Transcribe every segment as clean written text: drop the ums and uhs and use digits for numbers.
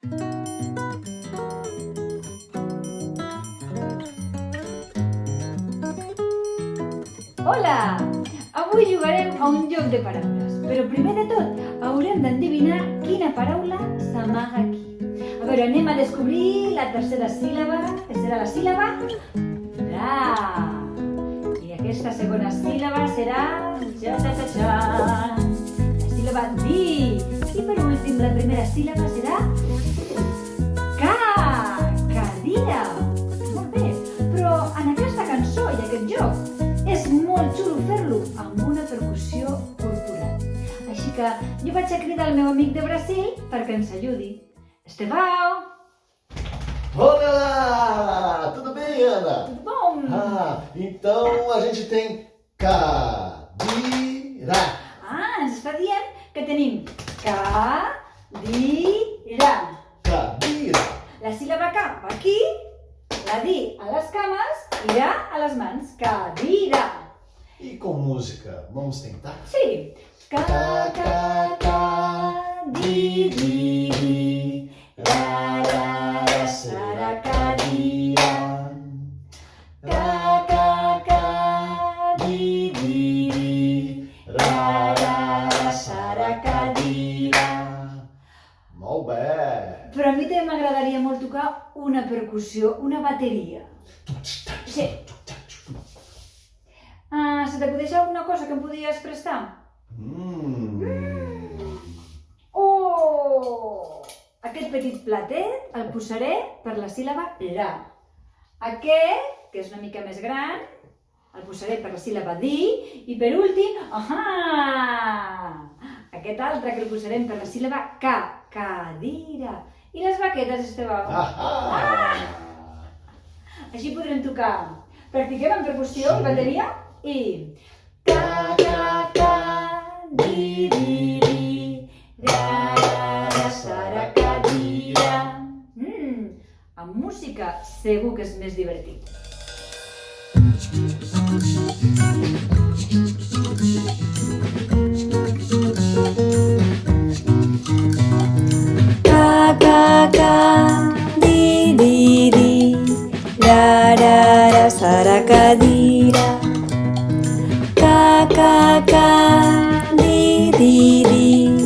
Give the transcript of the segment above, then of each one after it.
Hola! Avui jugarem a un joc de paraules, però primer de tot haurem d'endevinar quina paraula s'amaga aquí. A veure, anem a descobrir la tercera síl·laba, que serà la síl·laba ra. I aquesta segona síl·laba serà ja-ja-ja-ja, la síl·laba di. I per últim, la primera síl·laba serà ca, cadira. Molt bé, però en aquesta cançó i aquest joc és molt xulo fer-lo amb una percussió corporal. Així que jo vaig a cridar el meu amic de Brasil perquè ens ajudi. Estevão! Olá! Tudo bem, Ana? Tudo bom? Então a gente tem cadira. Ens està dient que tenim cadira. Cadira. La síl·laba K va aquí, la di a les cames i ra a les mans. Cadira. E com música, vamos tentar? Sí. Ca, ca, ca, di, di, di. Ra, ra, ra, serà cadira. Ca, ca, ca, di, di, di. Ra, ra, ra, serà cadira. Molt bé. Però a mi també m'agradaria molt tocar una percussió, una bateria. Sí. Se t'acudeix alguna cosa que em podies prestar? Oh! Aquest petit platet el posaré per la síl·laba la. Aquest, que és una mica més gran, el posaré per la síl·laba di. I per últim, aquest altre que el posarem per la síl·laba ca, cadira. I les baquetes, Estevão? Així podrem tocar. Practiquem en percussió i bateria? I ca, ca, ca, di, di, di, ra, ra, ra, serà cadira. Amb música segur que és més divertit. Ca, ca, ca, di, di, di, ra, ra, ra, serà cadira. Ca, ca, ca, di, di, di,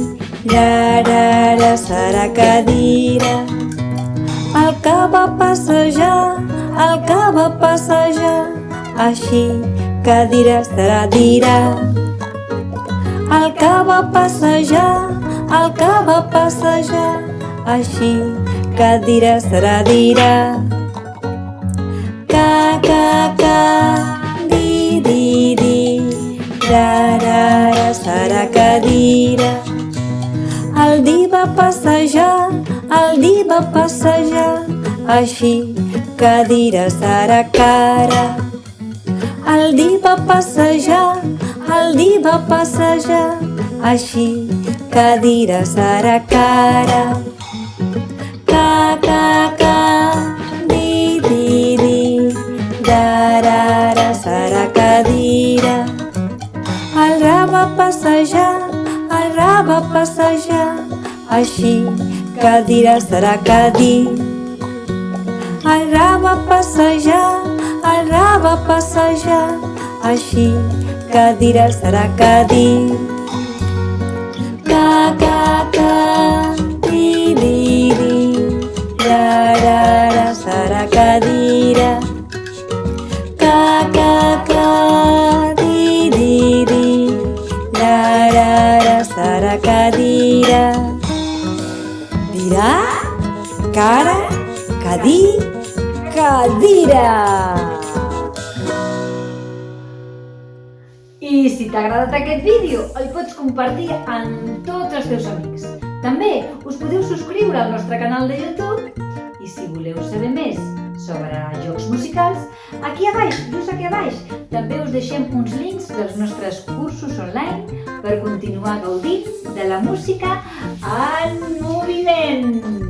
ra, ra, ra, serà cadira. El que va passejar, el que va passejar, així cadira serà dira. El que va passejar, el que va passejar, així cadira serà dira. Ca, ca, ca, di, di, di, ra, ra, ra, serà cadira. El di va passejar, el di va passejar, així cadira serà cara. El di va passejar, el di va passejar, així cadira serà cara. Ca, ca, ca, di, di, di, ra, ra, ra, serà cadira. El ra va passejar, el ra va passejar, així cadira serà cadí. El ra va passejar, el ra va passejar, així cadira serà cadí. Ca, ca, ca, di, di, di, ra, ra, ra, serà cadira. Ca, ca, ca, di, di, di, ra, ra, ra, serà cadira. Dirà, cara, cadí, cadira. I si t'ha agradat aquest vídeo, el pots compartir amb tots els teus amics. També us podeu subscriure al nostre canal de YouTube i si voleu saber més sobre jocs musicals, aquí a baix, just aquí a baix, també us deixem uns links dels nostres cursos online per continuar gaudint de la música en moviment.